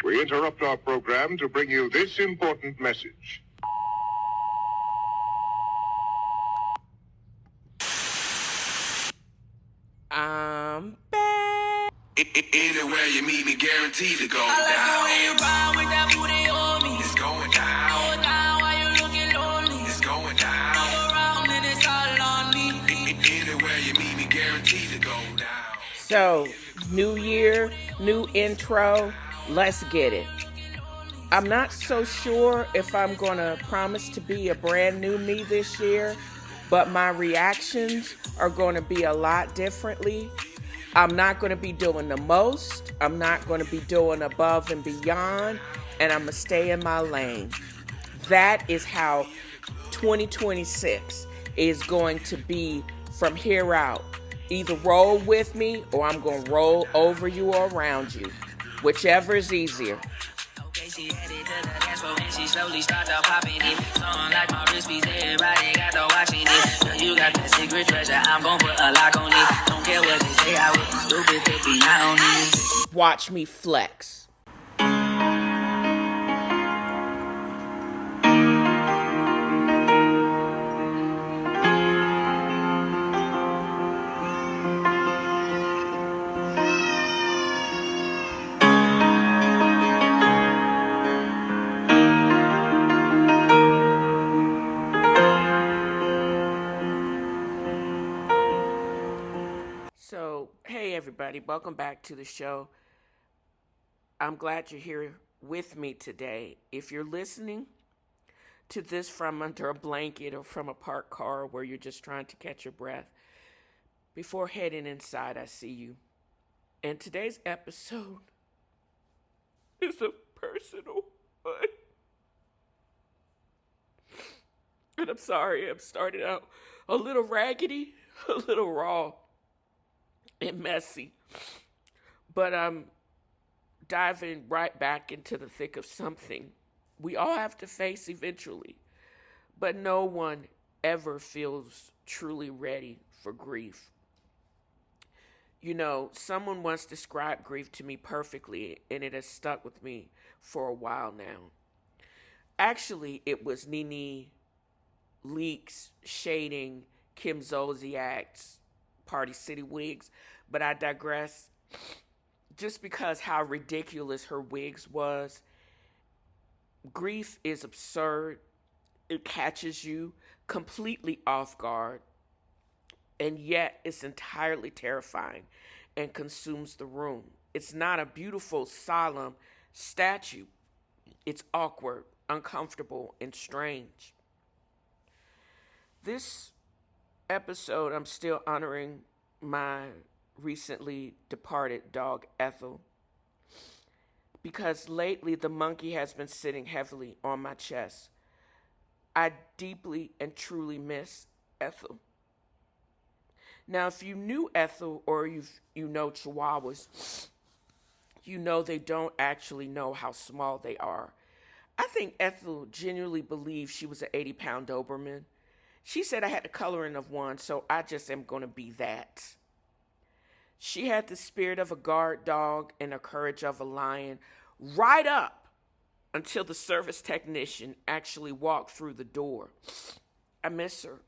We interrupt our program to bring you this important message. I'm back. Anywhere you meet me, guaranteed to go down. I like the way you ride with that booty on me. It's going down. Go down while you looking lonely. It's going down. Come around and it's all on me. Anywhere you meet me, guaranteed to go down. So, new year, new intro. Let's get it. I'm not so sure if I'm going to promise to be a brand new me this year, but my reactions are going to be a lot differently. I'm not going to be doing the most. I'm not going to be doing above and beyond, and I'm going to stay in my lane. That is how 2026 is going to be from here out. Either roll with me or I'm going to roll over you or around you. Whichever is easier. Okay, she headed to the dance floor and she slowly started popping it. Song like my wrist piece, everybody got to watching it. Girl, you got that secret treasure, I'm gon' put a lock on it. Don't care what they say, I would be stupid if we not on it. Watch me flex. So, hey everybody, welcome back to the show. I'm glad you're here with me today. If you're listening to this from under a blanket or from a parked car where you're just trying to catch your breath, before heading inside, I see you. And today's episode is a personal one. And I'm sorry, I'm starting out a little raggedy, a little raw, and messy, but I'm diving right back into the thick of something we all have to face eventually, but no one ever feels truly ready for grief. You know, someone once described grief to me perfectly, and it has stuck with me for a while now. Actually, it was Nene Leakes shading Kim Zolciak's Party City wigs, but I digress. Just because how ridiculous her wigs was, grief is absurd. It catches you completely off guard, and yet it's entirely terrifying and consumes the room. It's not a beautiful, solemn statue. It's awkward, uncomfortable, and strange. This episode, I'm still honoring my recently departed dog, Ethel, because lately the monkey has been sitting heavily on my chest. I deeply and truly miss Ethel. Now, if you knew Ethel or you know Chihuahuas, you know they don't actually know how small they are. I think Ethel genuinely believed she was an 80-pound Doberman. She said I had the coloring of one, so I just am going to be that. She had the spirit of a guard dog and the courage of a lion right up until the service technician actually walked through the door. I miss her.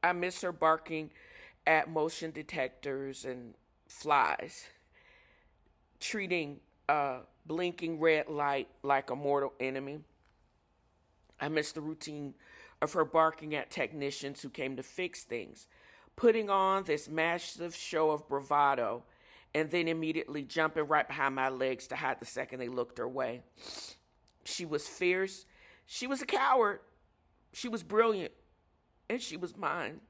I miss her barking at motion detectors and flies, treating a blinking red light like a mortal enemy. I miss the routine of her barking at technicians who came to fix things, putting on this massive show of bravado, and then immediately jumping right behind my legs to hide the second they looked her way. She was fierce. She was a coward. She was brilliant. And she was mine.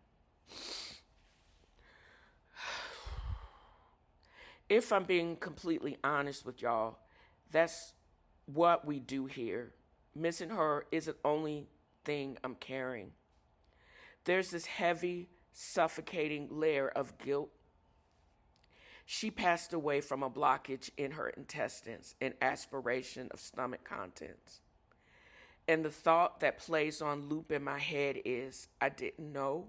If I'm being completely honest with y'all, that's what we do here. Missing her isn't only thing I'm carrying. There's this heavy, suffocating layer of guilt. She passed away from a blockage in her intestines and aspiration of stomach contents. And the thought that plays on loop in my head is, I didn't know.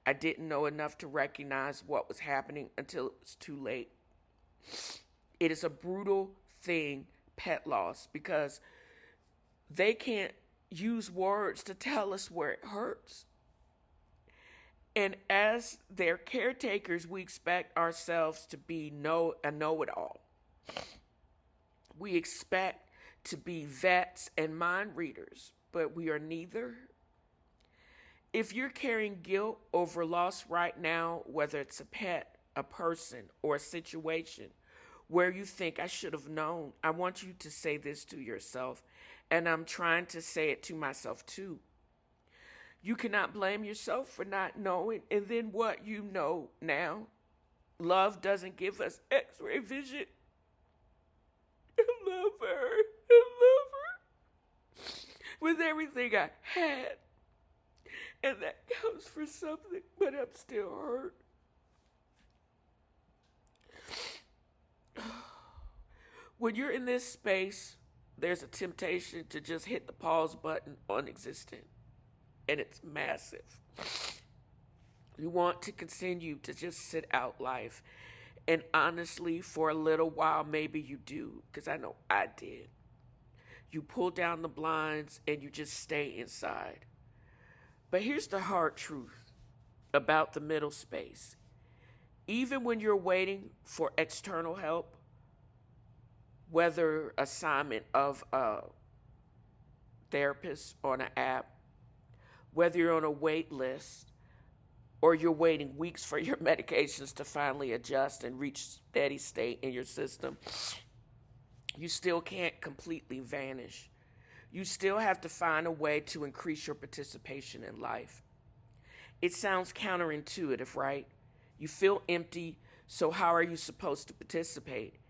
I didn't know enough to recognize what was happening until it was too late. It is a brutal thing pet loss because they can't use words to tell us where it hurts. And as their caretakers, we expect ourselves to be a know-it-all. We expect to be vets and mind readers, but we are neither. If you're carrying guilt over loss right now, whether it's a pet, a person, or a situation where you think I should have known, I want you to say this to yourself, and I'm trying to say it to myself too. You cannot blame yourself for not knowing, and then what you know now. Love doesn't give us x-ray vision. I love her. I love her with everything I had. And that counts for something, but I'm still hurt. When you're in this space, there's a temptation to just hit the pause button on existent. And it's massive. You want to continue to just sit out life. And honestly, for a little while, maybe you do, because I know I did. You pull down the blinds and you just stay inside. But here's the hard truth about the middle space. Even when you're waiting for external help, whether assignment of a therapist on an app, whether you're on a wait list, or you're waiting weeks for your medications to finally adjust and reach steady state in your system, you still can't completely vanish. You still have to find a way to increase your participation in life. It sounds counterintuitive, right? You feel empty, so how are you supposed to participate?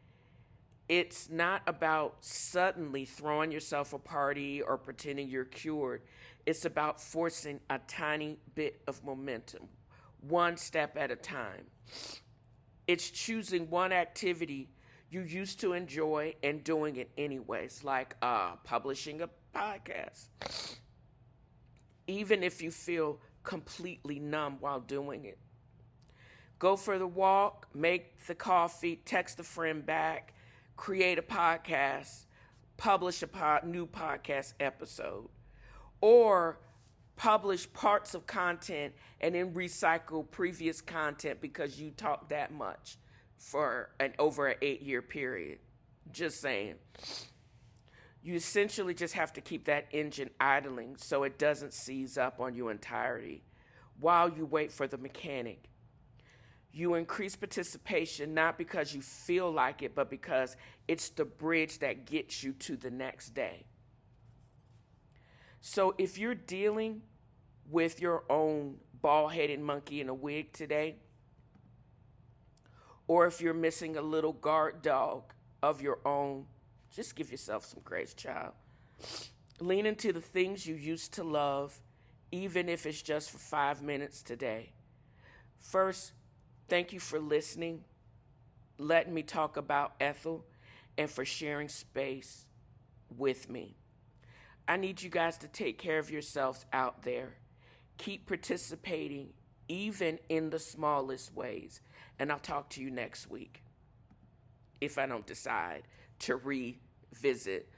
It's not about suddenly throwing yourself a party or pretending you're cured. It's about forcing a tiny bit of momentum, one step at a time. It's choosing one activity you used to enjoy and doing it anyways, like publishing a podcast. Even if you feel completely numb while doing it. Go for the walk, make the coffee, text a friend back, create a podcast, publish a new podcast episode, or publish parts of content and then recycle previous content because you talked that much for over an 8-year period. Just saying. You essentially just have to keep that engine idling so it doesn't seize up on your entirety while you wait for the mechanic. You increase participation not because you feel like it, but because it's the bridge that gets you to the next day. So if you're dealing with your own bald-headed monkey in a wig today, or if you're missing a little guard dog of your own, just give yourself some grace, child. Lean into the things you used to love, even if it's just for 5 minutes today. First, thank you for listening, letting me talk about Ethel, and for sharing space with me. I need you guys to take care of yourselves out there. Keep participating, even in the smallest ways. And I'll talk to you next week, if I don't decide to revisit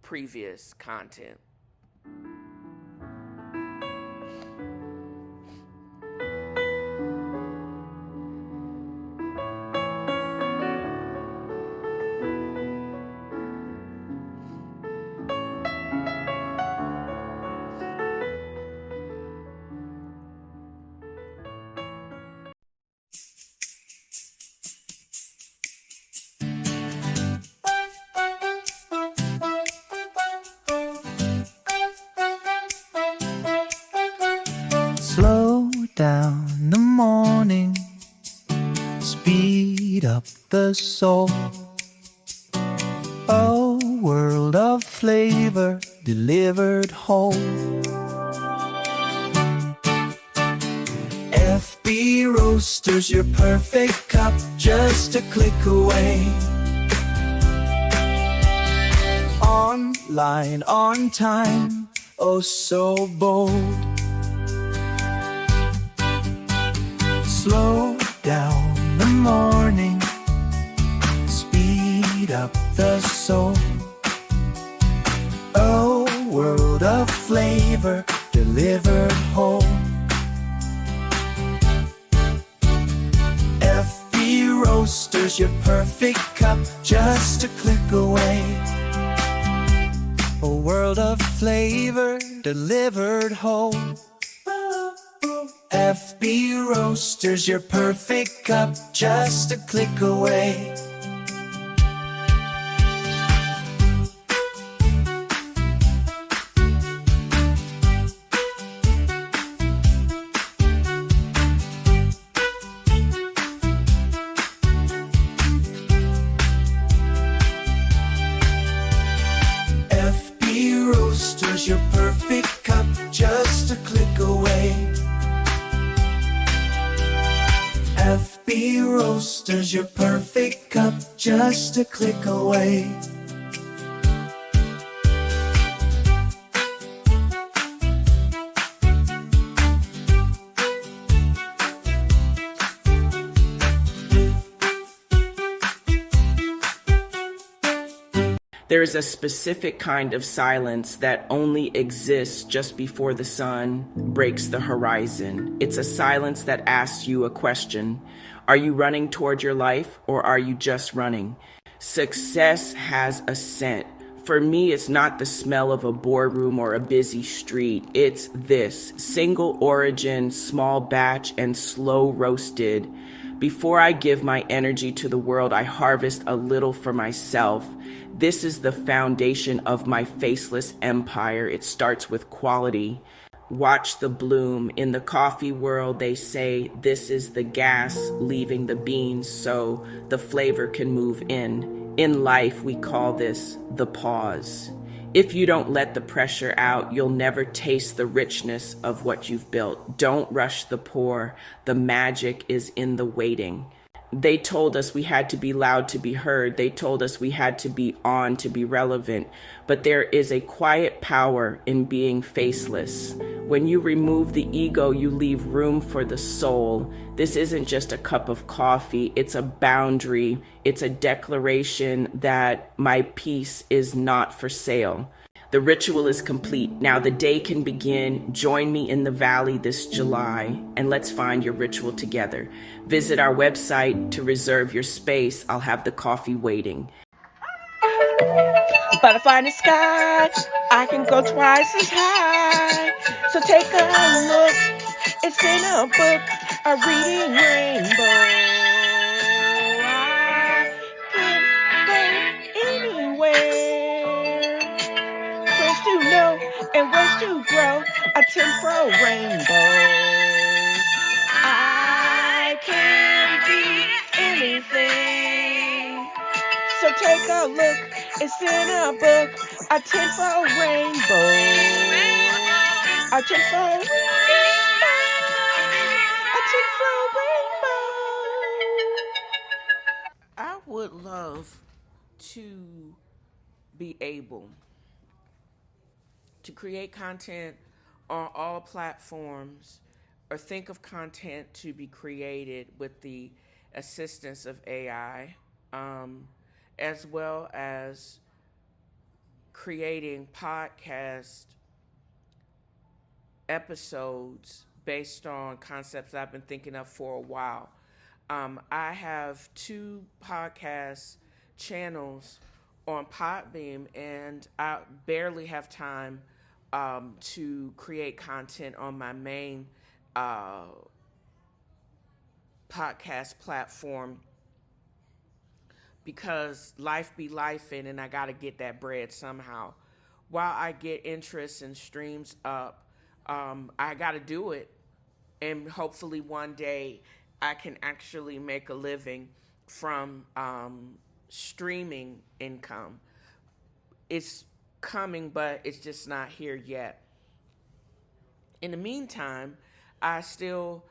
previous content. Slow down the morning, speed up the soul. A world of flavor delivered whole. FB Roasters, your perfect cup, just a click away. Online, on time, oh so bold. Slow down the morning, speed up the soul. world of flavor delivered home. FB Roasters, your perfect cup, just a click away. A world of flavor delivered home. FB Roasters, your perfect cup, just a click away. FB Roasters, your perfect cup, just a click away. FB Roasters, your perfect cup, just a click away. There is a specific kind of silence that only exists just before the sun breaks the horizon. It's a silence that asks you a question. Are you running toward your life, or are you just running? Success has a scent. For me, it's not the smell of a boardroom or a busy street. It's this: single origin, small batch, and slow roasted. Before I give my energy to the world, I harvest a little for myself. This is the foundation of my faceless empire. It starts with quality. Watch the bloom. In the coffee world, they say this is the gas leaving the beans so the flavor can move in. In life, we call this the pause. If you don't let the pressure out, you'll never taste the richness of what you've built. Don't rush the pour. The magic is in the waiting. They told us we had to be loud to be heard. They told us we had to be on to be relevant. But there is a quiet power in being faceless. When you remove the ego, you leave room for the soul. This isn't just a cup of coffee. It's a boundary. It's a declaration that my peace is not for sale. The ritual is complete. Now the day can begin. Join me in the valley this July, and let's find your ritual together. Visit our website to reserve your space. I'll have the coffee waiting. Butterfly in the sky, I can go twice as high. So take a look, it's in a book, a reading rainbow. I can go anywhere. Ways to know and ways to grow, a temporal rainbow. I can be anything. So take a look, it's in a book, a tenfold rainbow. A tenfold rainbow. A tenfold rainbow. I would love to be able to create content on all platforms, or think of content to be created with the assistance of AI, as well as creating podcast episodes based on concepts I've been thinking of for a while. I have 2 podcast channels on Podbeam, and I barely have time to create content on my main podcast platform, because life be lifing and I got to get that bread somehow. While I get interest and streams up, I got to do it. And hopefully one day I can actually make a living from streaming income. It's coming, but it's just not here yet. In the meantime, I still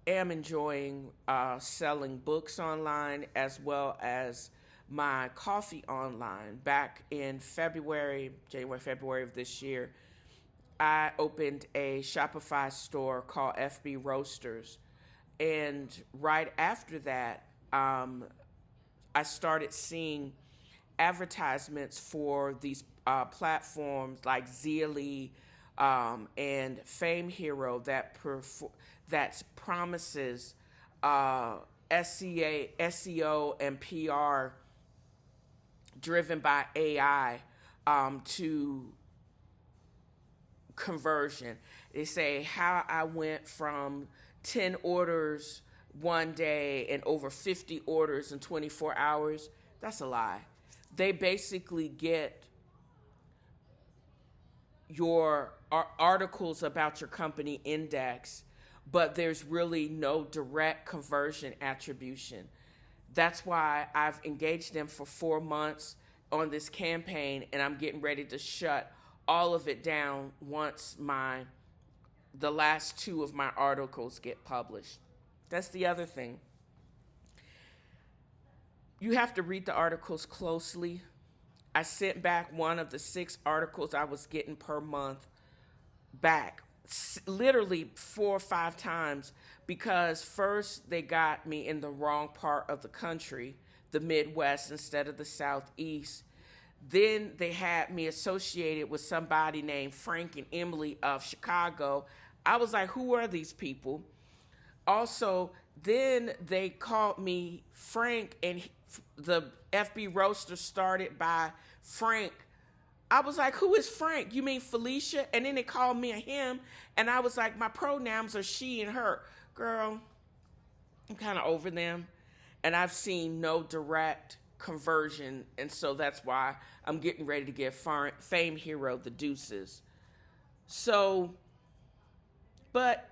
am enjoying selling books online, as well as my coffee online. Back in February of this year, I opened a Shopify store called FB Roasters. And right after that, I started seeing advertisements for these platforms like Zealy and Fame Hero that promises SEO and PR driven by AI to conversion. They say how I went from 10 orders one day and over 50 orders in 24 hours. That's a lie. They basically get your articles about your company index, but there's really no direct conversion attribution. That's why I've engaged them for 4 months on this campaign, and I'm getting ready to shut all of it down once the last 2 of my articles get published. That's the other thing. You have to read the articles closely. I sent back one of the 6 articles I was getting per month back, literally 4 or 5 times, because first they got me in the wrong part of the country, the Midwest instead of the Southeast. Then they had me associated with somebody named Frank and Emily of Chicago. I was like, who are these people? Also, then they called me Frank, and the FB roaster started by Frank. I was like, who is Frank? You mean Felicia? And then they called me a him, and I was like, my pronouns are she and her. Girl, I'm kind of over them, and I've seen no direct conversion, and so that's why I'm getting ready to give Fame Hero the deuces. So, but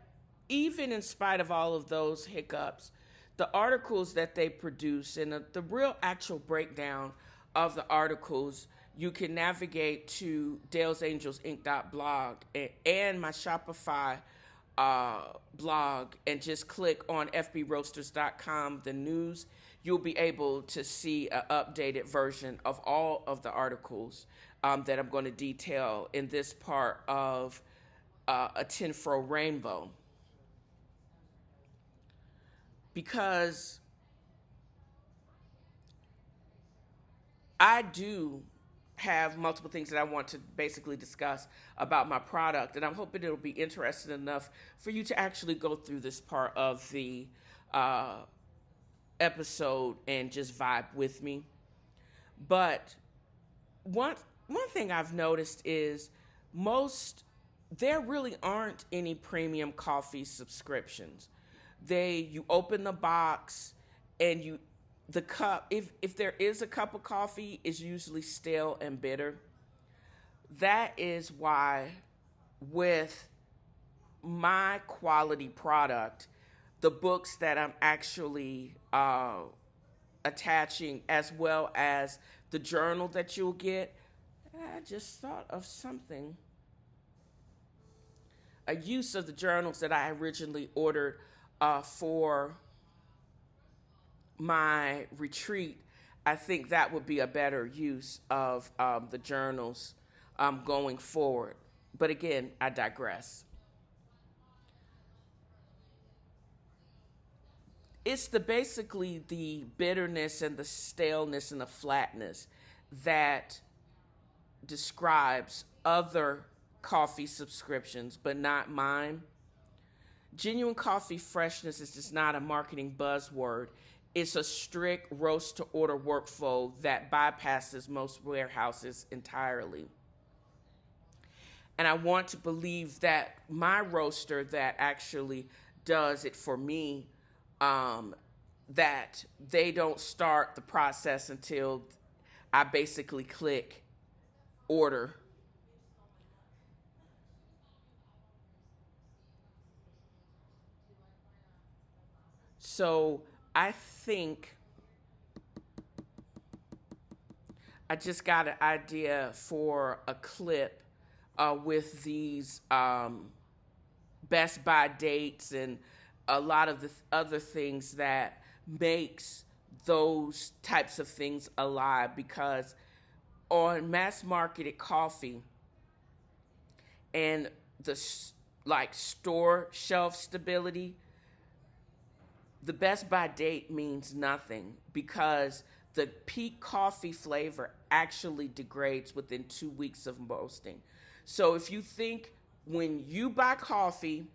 even in spite of all of those hiccups, the articles that they produce and the real actual breakdown of the articles, you can navigate to dalesangelsinc.blog and my Shopify blog and just click on fbroasters.com, the news. You'll be able to see an updated version of all of the articles that I'm going to detail in this part of a tinfoil rainbow. Because I do have multiple things that I want to basically discuss about my product, and I'm hoping it'll be interesting enough for you to actually go through this part of the episode and just vibe with me. But one thing I've noticed is there really aren't any premium coffee subscriptions. You open the box and the cup, if there is a cup of coffee, is usually stale and bitter. That is why with my quality product, the books that I'm actually attaching, as well as the journal that you'll get, I just thought of something. A use of the journals that I originally ordered for my retreat. I think that would be a better use of the journals going forward. But again, I digress. It's basically the bitterness and the staleness and the flatness that describes other coffee subscriptions, but not mine. Genuine coffee freshness is just not a marketing buzzword. It's a strict roast-to-order workflow that bypasses most warehouses entirely. And I want to believe that my roaster that actually does it for me, that they don't start the process until I basically click order. So I think I just got an idea for a clip with these Best Buy dates and a lot of the other things that makes those types of things alive, because on mass marketed coffee and the store shelf stability, the Best Buy date means nothing, because the peak coffee flavor actually degrades within 2 weeks of roasting. So if you think when you buy coffee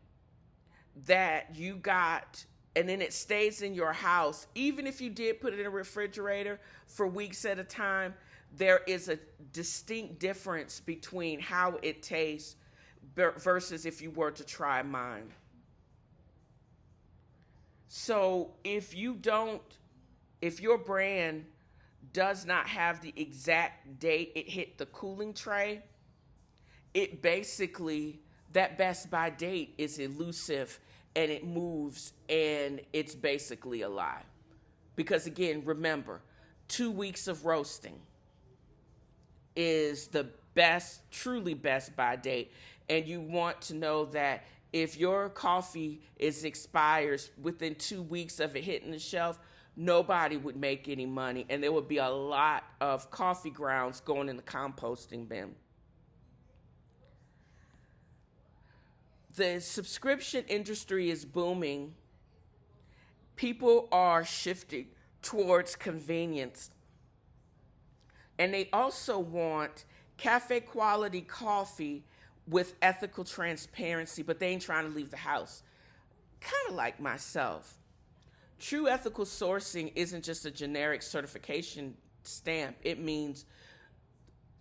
that you got, and then it stays in your house, even if you did put it in a refrigerator for weeks at a time, there is a distinct difference between how it tastes versus if you were to try mine. So if your brand does not have the exact date it hit the cooling tray, it basically, that best by date is elusive and it moves and it's basically a lie. Because again, remember, 2 weeks of roasting is the best, truly best by date. And you want to know that if your coffee expires within 2 weeks of it hitting the shelf, nobody would make any money. And there would be a lot of coffee grounds going in the composting bin. The subscription industry is booming. People are shifting towards convenience. And they also want cafe quality coffee with ethical transparency, but they ain't trying to leave the house. Kind of like myself. True ethical sourcing isn't just a generic certification stamp. It means,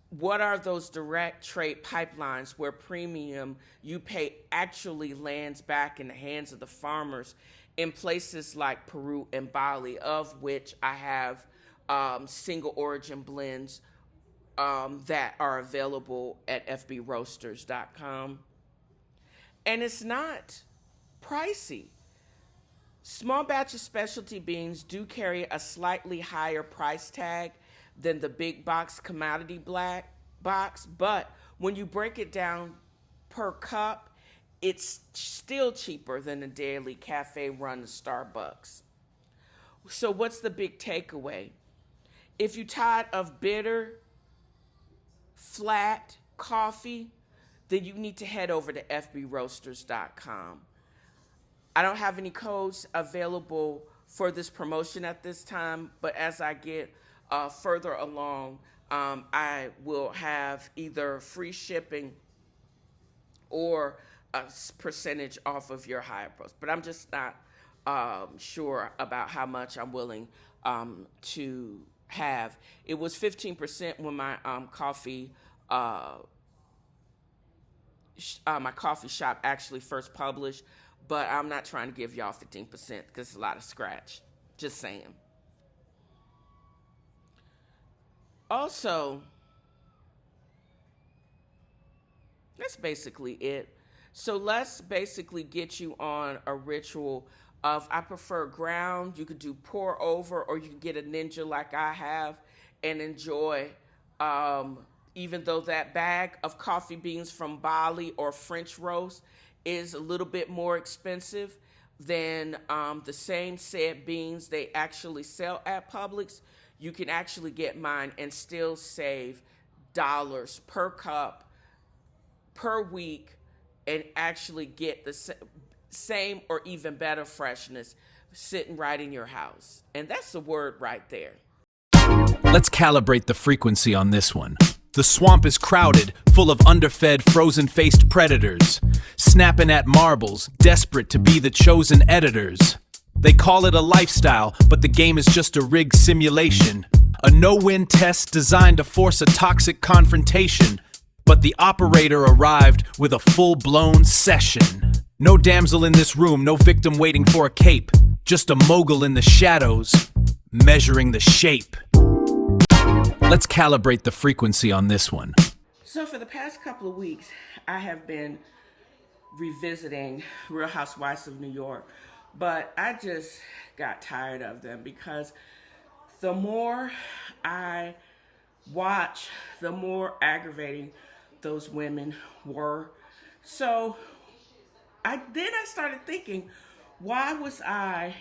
what are those direct trade pipelines where premium you pay actually lands back in the hands of the farmers in places like Peru and Bali, of which I have single origin blends that are available at fbroasters.com. And it's not pricey. Small batch of specialty beans do carry a slightly higher price tag than the big box commodity black box, but when you break it down per cup, it's still cheaper than a daily cafe run to Starbucks. So what's the big takeaway? If you're tired of bitter, flat coffee, then you need to head over to fbroasters.com. I don't have any codes available for this promotion at this time, but as I get further along, I will have either free shipping or a percentage off of your higher price. But I'm just not sure about how much I'm willing to have. It was 15% when my coffee shop actually first published, but I'm not trying to give y'all 15% because it's a lot of scratch. Just saying. Also, that's basically it. So let's basically get you on a ritual of, I prefer ground. You could do pour over, or you could get a ninja like I have and enjoy, even though that bag of coffee beans from Bali or French roast is a little bit more expensive than the same said beans they actually sell at Publix. You can actually get mine and still save dollars per cup per week and actually get the same or even better freshness sitting right in your house. And that's the word right there. Let's calibrate the frequency on this one. The swamp is crowded, full of underfed, frozen-faced predators, snapping at marbles, desperate to be the chosen editors. They call it a lifestyle, but the game is just a rigged simulation. A no-win test designed to force a toxic confrontation. But the operator arrived with a full-blown session. No damsel in this room, no victim waiting for a cape. Just a mogul in the shadows, measuring the shape. Let's calibrate the frequency on this one. So for the past couple of weeks, I have been revisiting Real Housewives of New York, but I just got tired of them because the more I watch, the more aggravating those women were. So I started thinking, why was I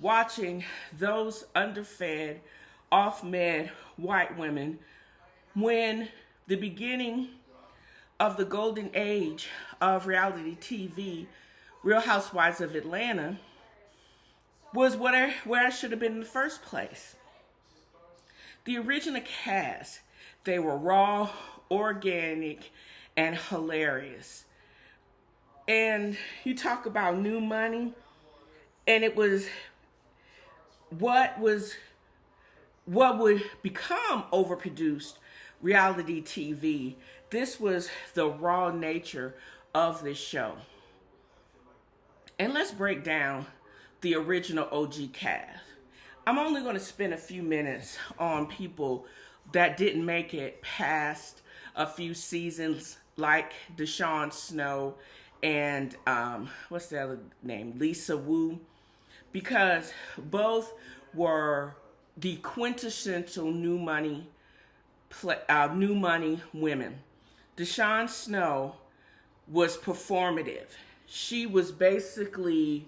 watching those underfed, off-med white women when the beginning of the golden age of reality TV, Real Housewives of Atlanta, was where I should have been in the first place? The original cast, they were raw, organic, and hilarious. And you talk about new money, and it was what was what would become overproduced reality TV. This was the raw nature of this show. And let's break down the original OG cast. I'm only going to spend a few minutes on people that didn't make it past a few seasons, like Deshaun Snow and what's the other name, Lisa Wu, because both were the quintessential new money women. Deshaun Snow was performative. She was basically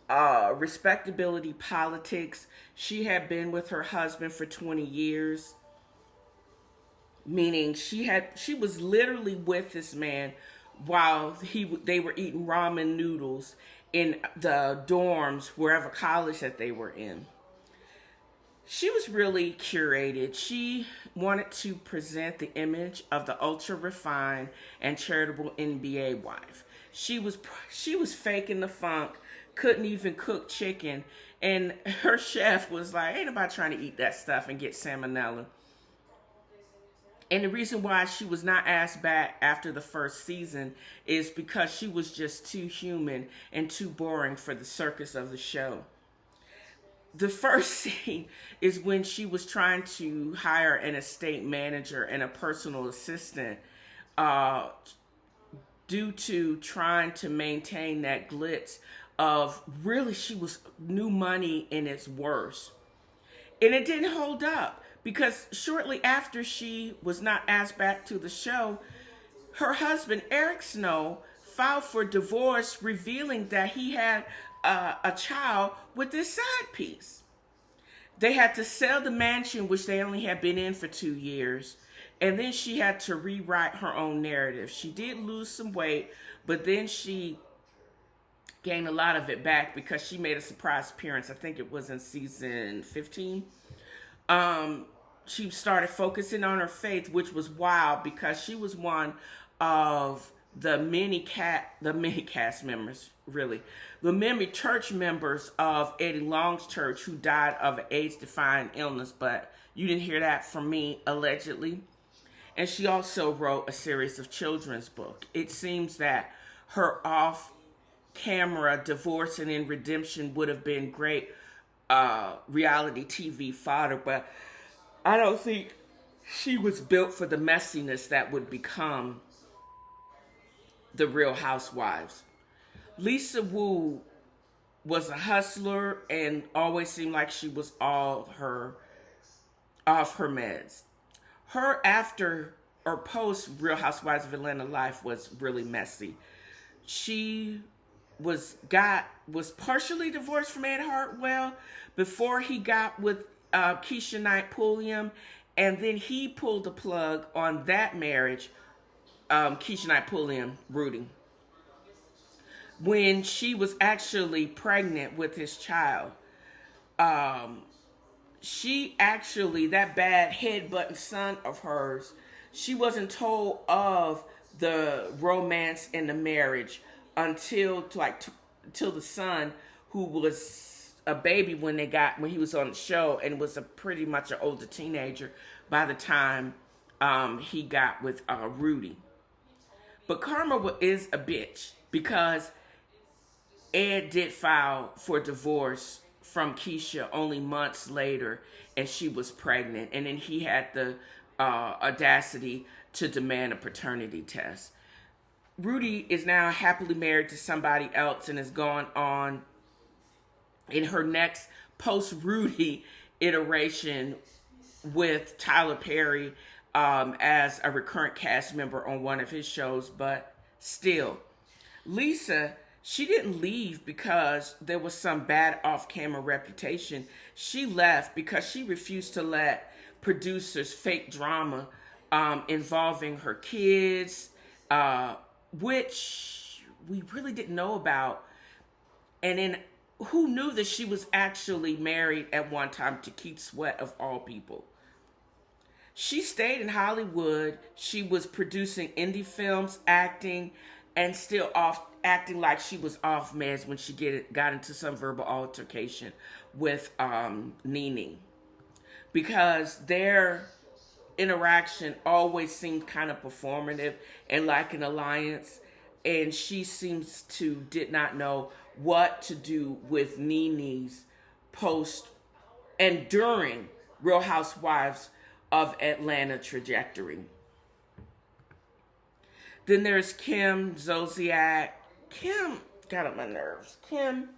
respectability politics. She had been with her husband for 20 years, meaning she was literally with this man while they were eating ramen noodles in the dorms wherever college that they were in. She was really curated. She wanted to present the image of the ultra refined and charitable NBA wife. She was faking the funk, couldn't even cook chicken, and her chef was like, "Ain't nobody trying to eat that stuff and get salmonella." And the reason why she was not asked back after the first season is because she was just too human and too boring for the circus of the show. The first scene is when she was trying to hire an estate manager and a personal assistant due to trying to maintain that glitz of really she was new money in its worst. And it didn't hold up because shortly after she was not asked back to the show, her husband, Eric Snow, filed for divorce, revealing that he had a child with this side piece. They had to sell the mansion, which they only had been in for 2 years, and then she had to rewrite her own narrative. She did lose some weight, but then she gained a lot of it back because she made a surprise appearance. I think it was in season 15. She started focusing on her faith, which was wild because she was one of the many cast members, really, the many church members of Eddie Long's church who died of an AIDS-defying illness, but you didn't hear that from me, allegedly. And she also wrote a series of children's books. It seems that her off-camera divorce and in redemption would have been great reality TV fodder, but I don't think she was built for the messiness that would become the Real Housewives. Lisa Wu was a hustler and always seemed like she was off her meds. Her after or post Real Housewives of Atlanta life was really messy. She was partially divorced from Ed Hartwell before he got with Keisha Knight Pulliam, and then he pulled the plug on that marriage, Keisha Knight Pulliam, Rudy, when she was actually pregnant with his child. She actually, that bad head-button son of hers, she wasn't told of the romance and the marriage until the son, who was a baby when he was on the show and was pretty much an older teenager by the time he got with Rudy. But karma is a bitch because Ed did file for divorce from Keisha only months later, and she was pregnant, and then he had the audacity to demand a paternity test. Rudy is now happily married to somebody else and has gone on in her next post-Rudy iteration with Tyler Perry as a recurrent cast member on one of his shows. But still, Lisa, she didn't leave because there was some bad off-camera reputation. She left because she refused to let producers fake drama involving her kids, which we really didn't know about. And then who knew that she was actually married at one time to Keith Sweat, of all people? She stayed in Hollywood. She was producing indie films, acting, and still off acting like she was off meds when she got into some verbal altercation with Nene, because their interaction always seemed kind of performative and like an alliance, and she seems to did not know what to do with Nene's post and during Real Housewives of Atlanta trajectory. Then there's Kim Zolciak. Kim got on my nerves. Kim,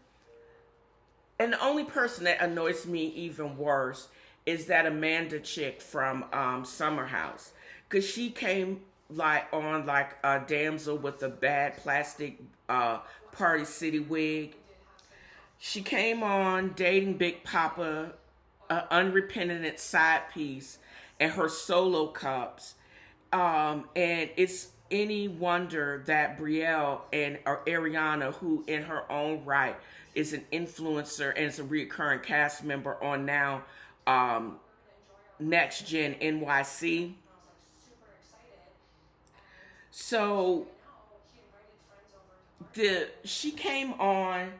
and the only person that annoys me even worse is that Amanda chick from Summer House, because she came like on like a damsel with a bad plastic Party City wig. She came on dating Big Papa, an unrepentant side piece, and her solo cups. And it's any wonder that Brielle and Ariana, who in her own right is an influencer and is a recurring cast member on now Next Gen NYC. So she came on,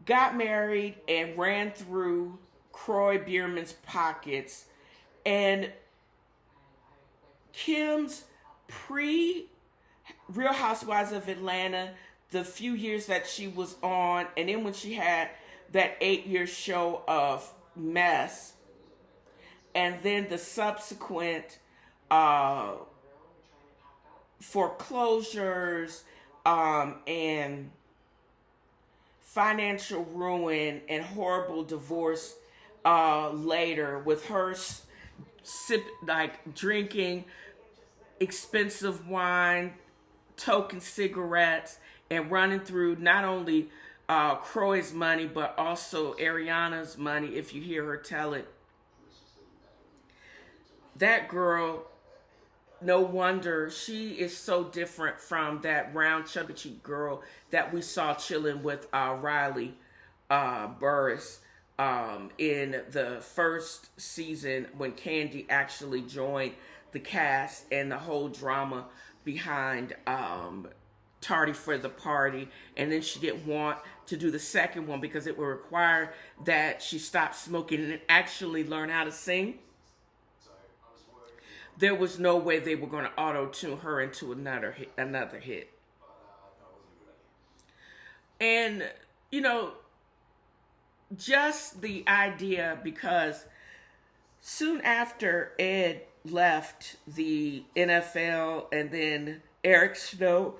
got married, and ran through Croy Bierman's pockets, and Kim's Real Housewives of Atlanta, the few years that she was on, and then when she had that 8-year show of Mess, and then the subsequent foreclosures and financial ruin and horrible divorce later, with her drinking expensive wine, token cigarettes, and running through not only Croy's money but also Ariana's money, if you hear her tell it. That girl, no wonder she is so different from that round chubby cheek girl that we saw chilling with Riley Burris in the first season when Candy actually joined the cast, and the whole drama behind Tardy for the Party. And then she didn't want to do the second one because it would require that she stop smoking and actually learn how to sing. There was no way they were going to auto-tune her into another hit. And, you know, just the idea, because soon after Ed left the NFL and then Eric Snow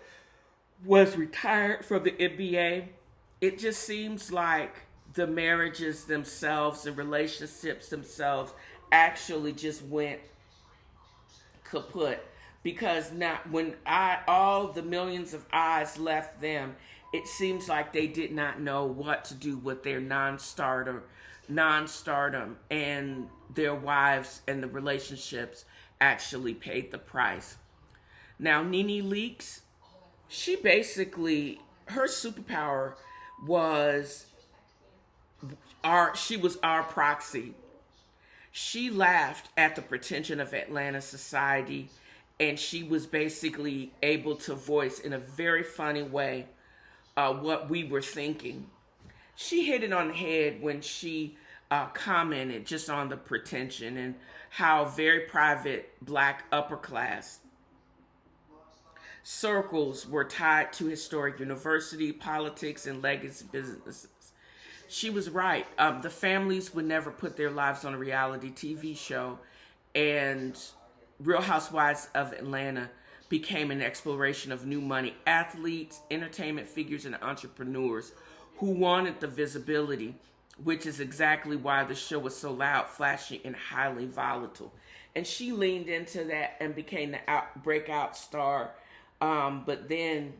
was retired from the NBA, it just seems like the marriages themselves and relationships themselves actually just went kaput, because when all the millions of eyes left them, it seems like they did not know what to do with their non-stardom, and their wives and the relationships actually paid the price. Now, Nene Leakes, she basically, her superpower was she was our proxy. She laughed at the pretension of Atlanta society, and she was basically able to voice in a very funny way what we were thinking. She hit it on the head when she commented just on the pretension and how very private black upper class circles were tied to historic university, politics, and legacy businesses. She was right. The families would never put their lives on a reality TV show, and Real Housewives of Atlanta became an exploration of new money athletes, entertainment figures, and entrepreneurs who wanted the visibility, which is exactly why the show was so loud, flashy, and highly volatile. And she leaned into that and became the breakout star. But then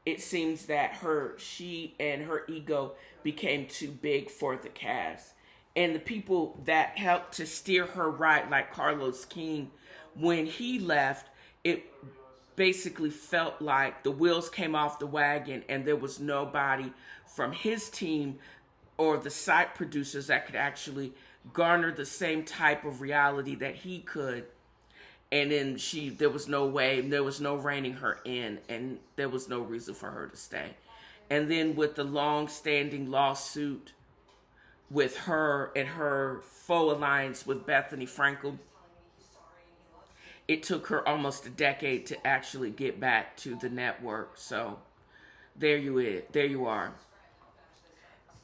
it seems that she and her ego became too big for the cast. And the people that helped to steer her right, like Carlos King, when he left, it basically felt like the wheels came off the wagon and there was nobody from his team or the site producers that could actually garner the same type of reality that he could. And then there was no way, there was no reining her in, and there was no reason for her to stay. And then with the long-standing lawsuit with her and her faux alliance with Bethany Frankel, it took her almost a decade to actually get back to the network. So there you are.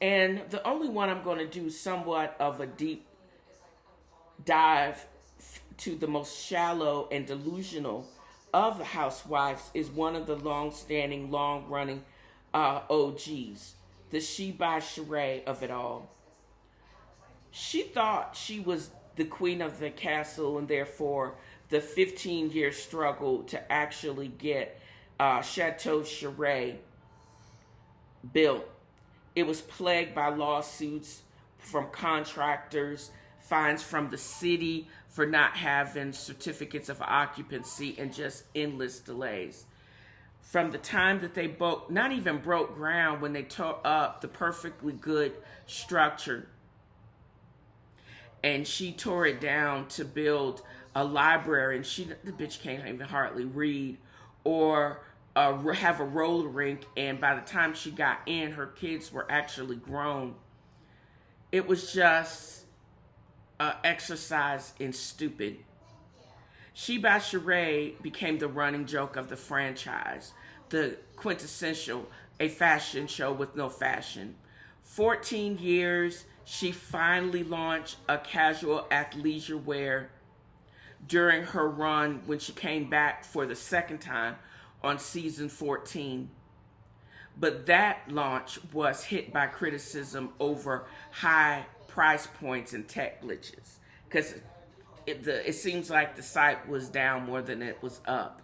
And the only one I'm going to do somewhat of a deep dive to the most shallow and delusional of the housewives is one of the long-standing, long-running OGs, the She by Sheree of it all. She thought she was the queen of the castle, and therefore the 15-year struggle to actually get Chateau Sheree built. It was plagued by lawsuits from contractors, fines from the city for not having certificates of occupancy, and just endless delays. From the time that they not even broke ground when they tore up the perfectly good structure, and she tore it down to build a library, and the bitch can't even hardly read or have a roller rink, and by the time she got in, her kids were actually grown. It was just exercise in stupid. She by Sheree became the running joke of the franchise, the quintessential, a fashion show with no fashion. 14 years, she finally launched a casual athleisure wear during her run when she came back for the second time on season 14. But that launch was hit by criticism over high price points and tech glitches, because it seems like the site was down more than it was up.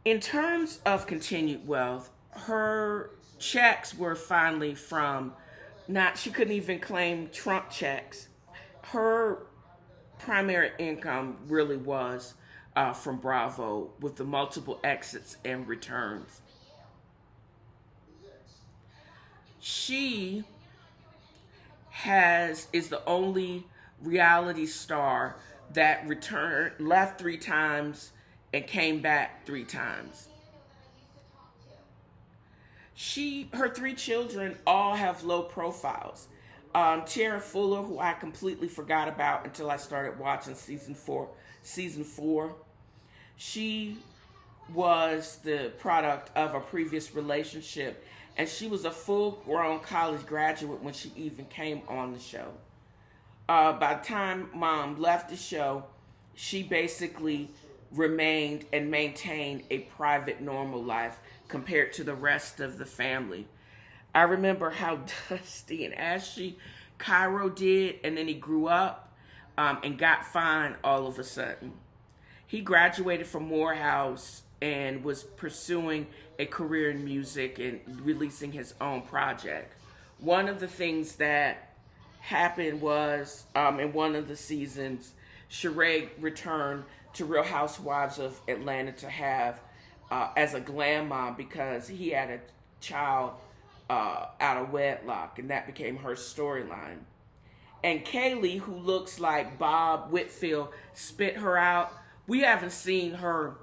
In terms of continued wealth, her checks were finally from she couldn't even claim Trump checks. Her primary income really was from Bravo, with the multiple exits and returns. She is the only reality star that left 3 times and came back 3 times. Her 3 children all have low profiles. Tara Fuller, who I completely forgot about until I started watching season 4. She was the product of a previous relationship, and she was a full-grown college graduate when she even came on the show. By the time Mom left the show, she basically remained and maintained a private, normal life compared to the rest of the family. I remember how dusty and ashy Cairo did, and then he grew up and got fine all of a sudden. He graduated from Morehouse and was pursuing a career in music and releasing his own project. One of the things that happened was, in one of the seasons, Sheree returned to Real Housewives of Atlanta to have as a glam mom, because he had a child out of wedlock, and that became her storyline. And Kaylee, who looks like Bob Whitfield, spit her out. We haven't seen her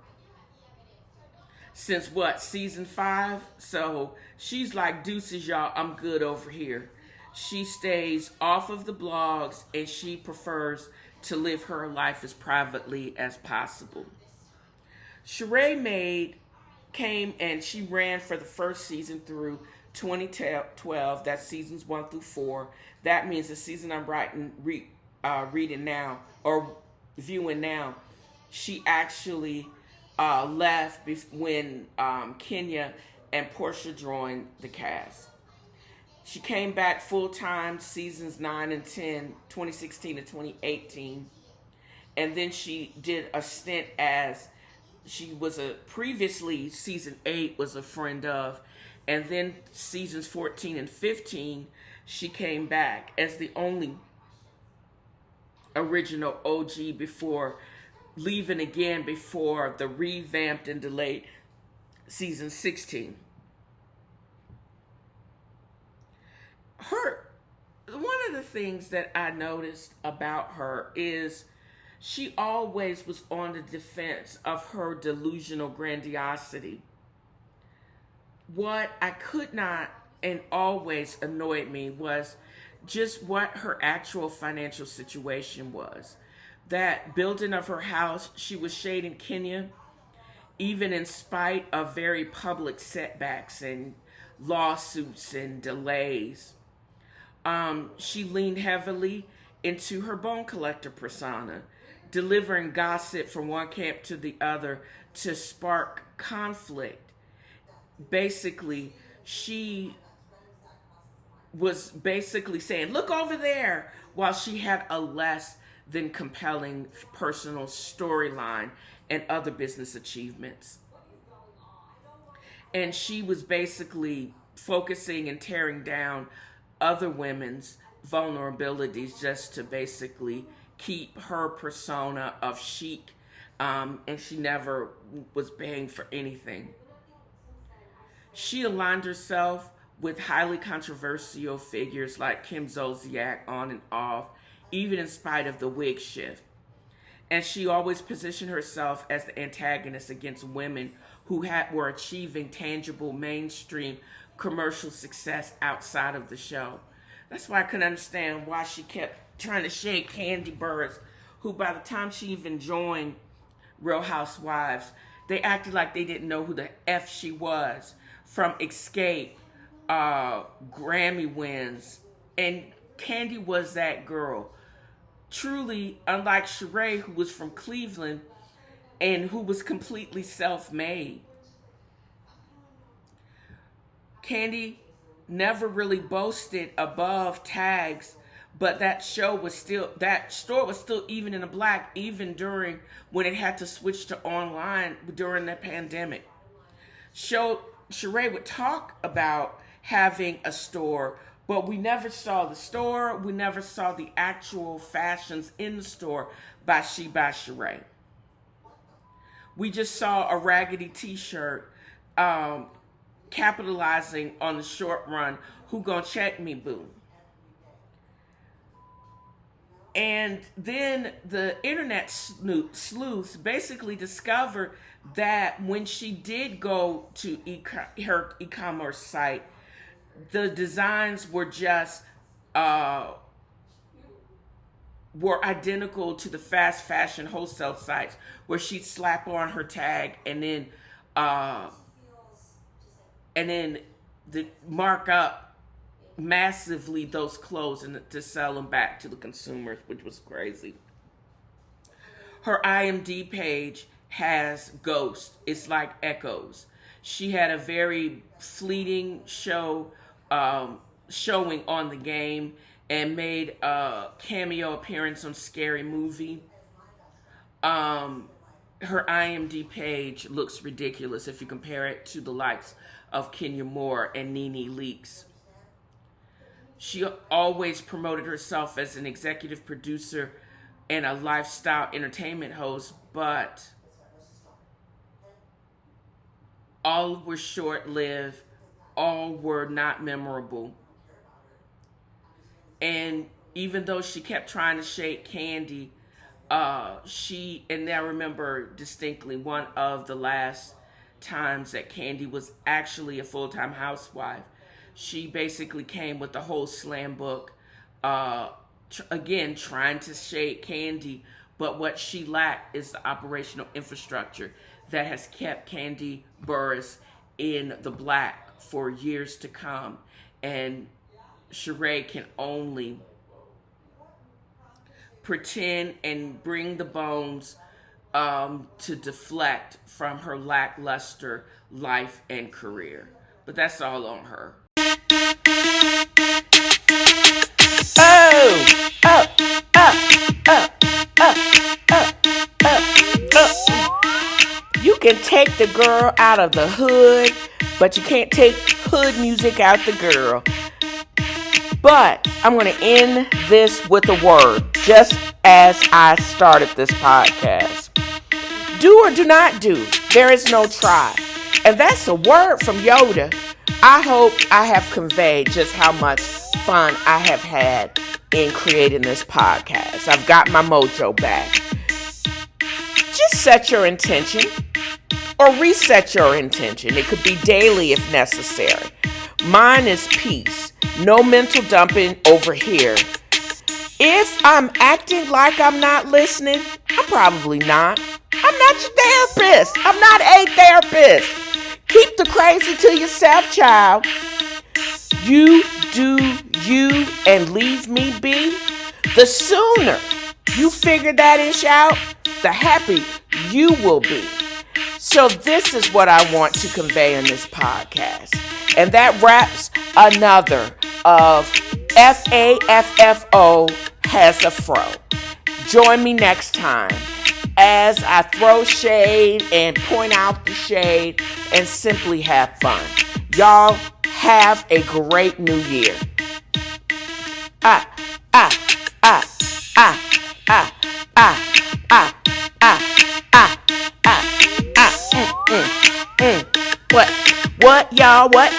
since season 5? So she's like, deuces, y'all, I'm good over here. She stays off of the blogs, and she prefers to live her life as privately as possible. Sheree came and she ran for the first season through 2012. That's seasons 1 through 4. That means the season I'm reading now, or viewing now, she actually left when Kenya and Portia joined the cast. She came back full-time seasons 9 and 10, 2016 to 2018. And then she did a stint as she was previously season 8 was a friend of. And then seasons 14 and 15, she came back as the only original OG before leaving again before the revamped and delayed season 16. One of the things that I noticed about her is she always was on the defense of her delusional grandiosity. What I could not and always annoyed me was just what her actual financial situation was. That building of her house, she was shading Kenya, even in spite of very public setbacks and lawsuits and delays. She leaned heavily into her bone collector persona, delivering gossip from one camp to the other to spark conflict. Basically, she was basically saying, look over there, while she had a less than compelling personal storyline and other business achievements. And she was basically focusing and tearing down other women's vulnerabilities just to basically keep her persona of chic, and she never was paying for anything. She aligned herself with highly controversial figures like Kim Zolciak on and off, even in spite of the wig shift. And she always positioned herself as the antagonist against women who were achieving tangible mainstream commercial success outside of the show. That's why I couldn't understand why she kept trying to shade Kandi Burruss, who by the time she even joined Real Housewives, they acted like they didn't know who the F she was. From Escape, Grammy wins, and Kandi was that girl. Truly, unlike Sheree, who was from Cleveland and who was completely self-made. Kandi never really boasted above tags, but that store was still even in the black, even during when it had to switch to online during the pandemic. Sheree would talk about having a store, but we never saw the store. We never saw the actual fashions in the store by Sheree. We just saw a raggedy t-shirt capitalizing on the short run, who gonna check me, boo? And then the internet sleuths basically discovered that when she did go to her e-commerce site, the designs were just were identical to the fast fashion wholesale sites, where she'd slap on her tag and then the mark up massively those clothes and to sell them back to the consumers, which was crazy. Her IMDb page has ghosts. It's like echoes. She had a very fleeting showing on the game and made a cameo appearance on Scary Movie. Her IMDb page looks ridiculous if you compare it to the likes of Kenya Moore and Nene Leakes. She always promoted herself as an executive producer and a lifestyle entertainment host, but all were short-lived, all were not memorable. And even though she kept trying to shade Kandi, and I remember distinctly one of the last times that Kandi was actually a full-time housewife, she basically came with the whole slam book, again, trying to shade Kandi, but what she lacked is the operational infrastructure that has kept Kandi Burruss in the black for years to come. And Sheree can only pretend and bring the bones to deflect from her lackluster life and career. But that's all on her. You can take the girl out of the hood, but you can't take hood music out the girl. But I'm going to end this with a word, just as I started this podcast. Do or do not do. There is no try. And that's a word from Yoda. I hope I have conveyed just how much fun I have had in creating this podcast. I've got my mojo back. set your intention or reset your intention. It could be daily if necessary. Mine is peace. No mental dumping over here. If I'm acting like I'm not listening, I'm probably not. I'm not your therapist. I'm not a therapist. Keep the crazy to yourself, child. You do you and leave me be. The sooner you figure that ish out, the happy you will be. So this is what I want to convey in this podcast. And that wraps another of FAFFO has a fro. Join me next time as I throw shade and point out the shade and simply have fun. Y'all have a great new year. What, y'all? What?